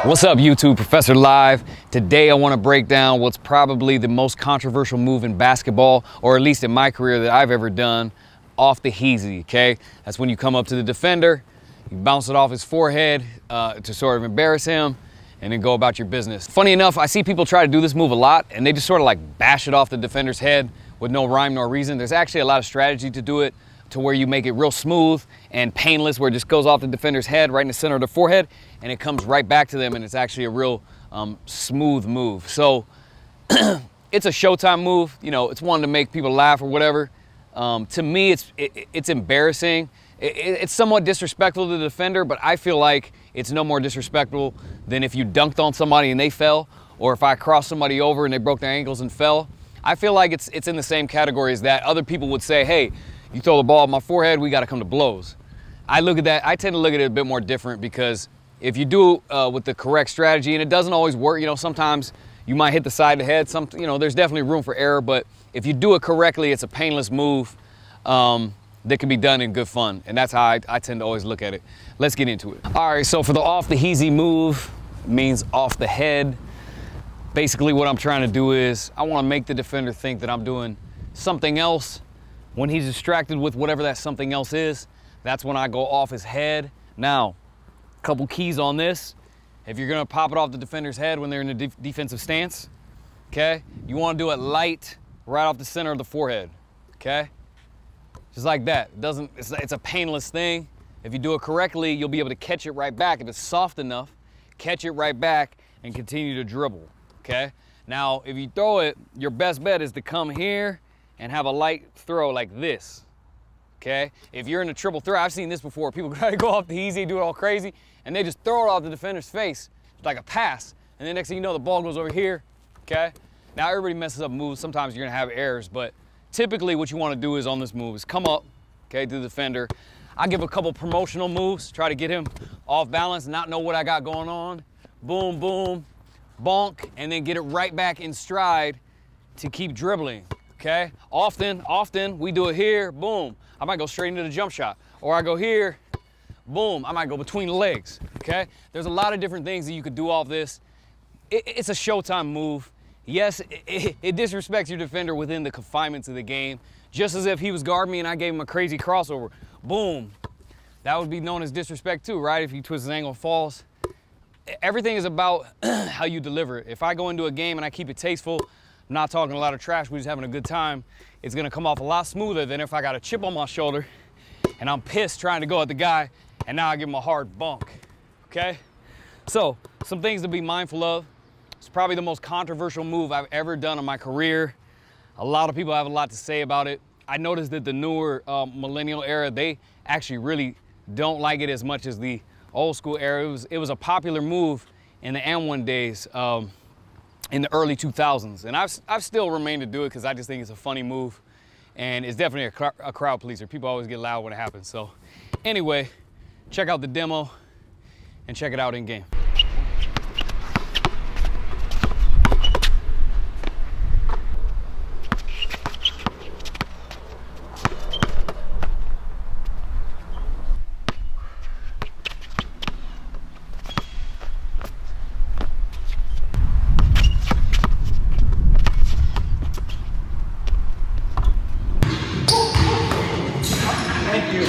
What's up, YouTube? Professor Live. Today I want to break down what's probably the most controversial move in basketball, or at least in my career that I've ever done, off the Heezy, okay? That's when you come up to the defender, you bounce it off his forehead to sort of embarrass him, and then go about your business. Funny enough, I see people try to do this move a lot, and they just sort of like bash it off the defender's head with no rhyme nor reason. There's actually a lot of strategy to do it, to where you make it real smooth and painless, where it just goes off the defender's head right in the center of the forehead, and it comes right back to them, and it's actually a real smooth move. So it's a Showtime move. You know, it's one to make people laugh or whatever. To me, it's embarrassing. It's somewhat disrespectful to the defender, but I feel like it's no more disrespectful than if you dunked on somebody and they fell, or if I crossed somebody over and they broke their ankles and fell. I feel like it's in the same category as that. Other people would say, hey, you throw the ball at my forehead, we got to come to blows. I look at that, I tend to look at it a bit more different, because if you do with the correct strategy, and it doesn't always work, you know, sometimes you might hit the side of the head, you know, there's definitely room for error, but if you do it correctly, it's a painless move that can be done in good fun. And that's how I tend to always look at it. Let's get into it. All right, so for the off the Heezy move, means off the head. Basically what I'm trying to do is, I want to make the defender think that I'm doing something else. When he's distracted with whatever that something else is, that's when I go off his head. Now, a couple keys on this. If you're gonna pop it off the defender's head when they're in a defensive stance, okay? You wanna do it light, right off the center of the forehead, okay? Just like that. It's a painless thing. If you do it correctly, you'll be able to catch it right back. If it's soft enough, catch it right back and continue to dribble, okay? Now, if you throw it, your best bet is to come here and have a light throw like this, okay? If you're in a triple threat, I've seen this before. People try to go off the Heezy, do it all crazy, and they just throw it off the defender's face like a pass. And then next thing you know, the ball goes over here, okay? Now, everybody messes up moves. Sometimes you're gonna have errors, but typically what you wanna do is on this move is come up, okay, to the defender. I give a couple promotional moves, try to get him off balance, not know what I got going on. Boom, boom, bonk, and then get it right back in stride to keep dribbling. Okay, often we do it here, boom. I might go straight into the jump shot, or I go here, boom. I might go between the legs, okay? There's a lot of different things that you could do off this. It's a Showtime move. Yes, it disrespects your defender within the confinements of the game, just as if he was guarding me and I gave him a crazy crossover, boom. That would be known as disrespect too, right? If he twists his ankle and falls. Everything is about how you deliver it. If I go into a game and I keep it tasteful, I'm not talking a lot of trash, we're just having a good time, it's gonna come off a lot smoother than if I got a chip on my shoulder and I'm pissed trying to go at the guy and now I give him a hard bunk, okay? So, some things to be mindful of. It's probably the most controversial move I've ever done in my career. A lot of people have a lot to say about it. I noticed that the newer millennial era, they actually really don't like it as much as the old school era. It was a popular move in the M1 days. In the early 2000s, and I've still remained to do it because I just think it's a funny move, and it's definitely a crowd pleaser. People always get loud when it happens. So anyway, check out the demo and check it out in game. Thank you.